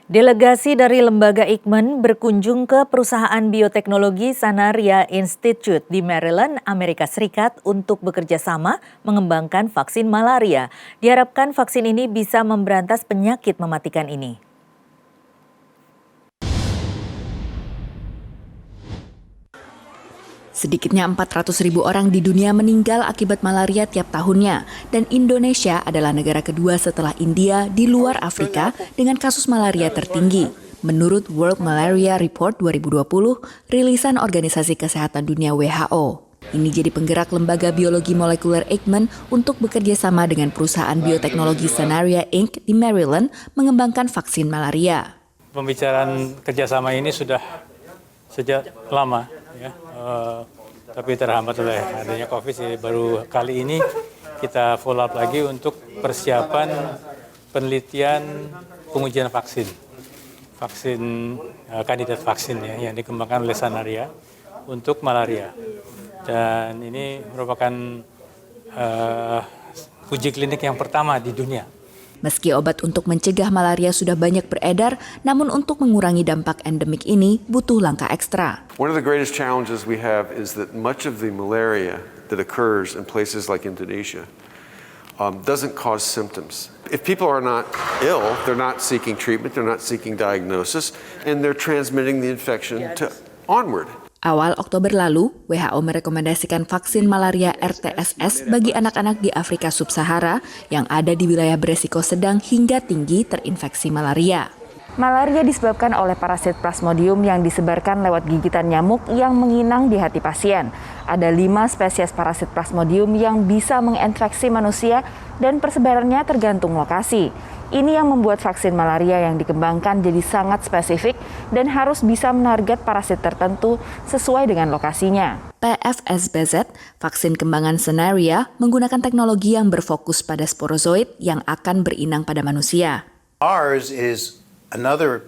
Delegasi dari lembaga Eijkman berkunjung ke perusahaan bioteknologi Sanaria Institute di Maryland, Amerika Serikat untuk bekerja sama mengembangkan vaksin malaria. Diharapkan vaksin ini bisa memberantas penyakit mematikan ini. Sedikitnya 400.000 orang di dunia meninggal akibat malaria tiap tahunnya, dan Indonesia adalah negara kedua setelah India di luar Afrika dengan kasus malaria tertinggi. Menurut World Malaria Report 2020, rilisan Organisasi Kesehatan Dunia WHO. Ini jadi penggerak lembaga biologi molekuler Eijkman untuk bekerja sama dengan perusahaan bioteknologi Sanaria Inc. di Maryland mengembangkan vaksin malaria. Pembicaraan kerjasama ini sudah sejak lama, ya. Tapi terhambat oleh adanya COVID. Jadi baru kali ini kita follow up lagi untuk persiapan penelitian pengujian vaksin kandidat vaksin ya, yang dikembangkan oleh Sanaria untuk malaria. Dan ini merupakan uji klinik yang pertama di dunia. Meski obat untuk mencegah malaria sudah banyak beredar, namun untuk mengurangi dampak endemik ini butuh langkah ekstra. One of the greatest challenges we have is that much of the malaria that occurs in places like Indonesia doesn't cause symptoms. If people are not ill, they're not seeking treatment, they're not seeking diagnosis, and they're transmitting the infection onward. Awal Oktober lalu, WHO merekomendasikan vaksin malaria RTSS bagi anak-anak di Afrika Sub-Sahara yang ada di wilayah beresiko sedang hingga tinggi terinfeksi malaria. Malaria disebabkan oleh parasit Plasmodium yang disebarkan lewat gigitan nyamuk yang menginang di hati pasien. Ada 5 spesies parasit Plasmodium yang bisa menginfeksi manusia dan persebarannya tergantung lokasi. Ini yang membuat vaksin malaria yang dikembangkan jadi sangat spesifik dan harus bisa menarget parasit tertentu sesuai dengan lokasinya. PFSBZ, vaksin kembangan Sanaria, menggunakan teknologi yang berfokus pada sporozoid yang akan berinang pada manusia. Ours is another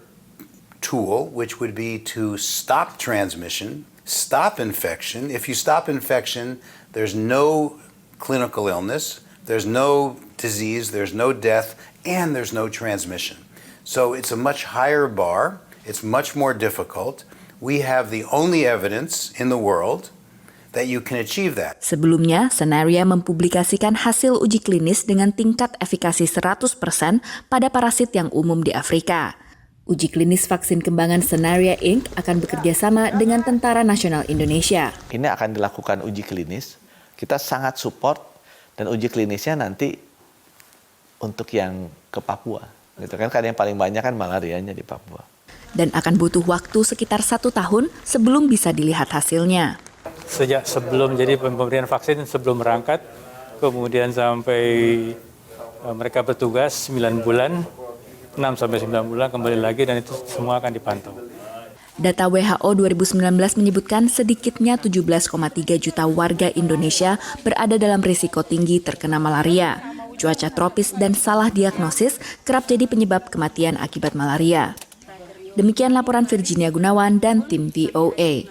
tool which would be to stop transmission, stop infection. If you stop infection, there's no clinical illness, there's no disease, there's no death, and there's no transmission. So it's a much higher bar, it's much more difficult. We have the only evidence in the world that you can achieve that. Sebelumnya, Sanaria mempublikasikan hasil uji klinis dengan tingkat efikasi 100% pada parasit yang umum di Afrika. Uji klinis vaksin kembangan Sanaria Inc. akan bekerja sama dengan Tentara Nasional Indonesia. Ini akan dilakukan uji klinis, kita sangat support, dan uji klinisnya nanti untuk yang ke Papua, gitu kan yang paling banyak kan malarianya di Papua. Dan akan butuh waktu sekitar 1 tahun sebelum bisa dilihat hasilnya. Sejak sebelum jadi pemberian vaksin, sebelum berangkat, kemudian sampai mereka bertugas 9 bulan, 6-9 bulan kembali lagi, dan itu semua akan dipantau. Data WHO 2019 menyebutkan sedikitnya 17,3 juta warga Indonesia berada dalam risiko tinggi terkena malaria. Cuaca tropis dan salah diagnosis kerap jadi penyebab kematian akibat malaria. Demikian laporan Virginia Gunawan dan tim VOA.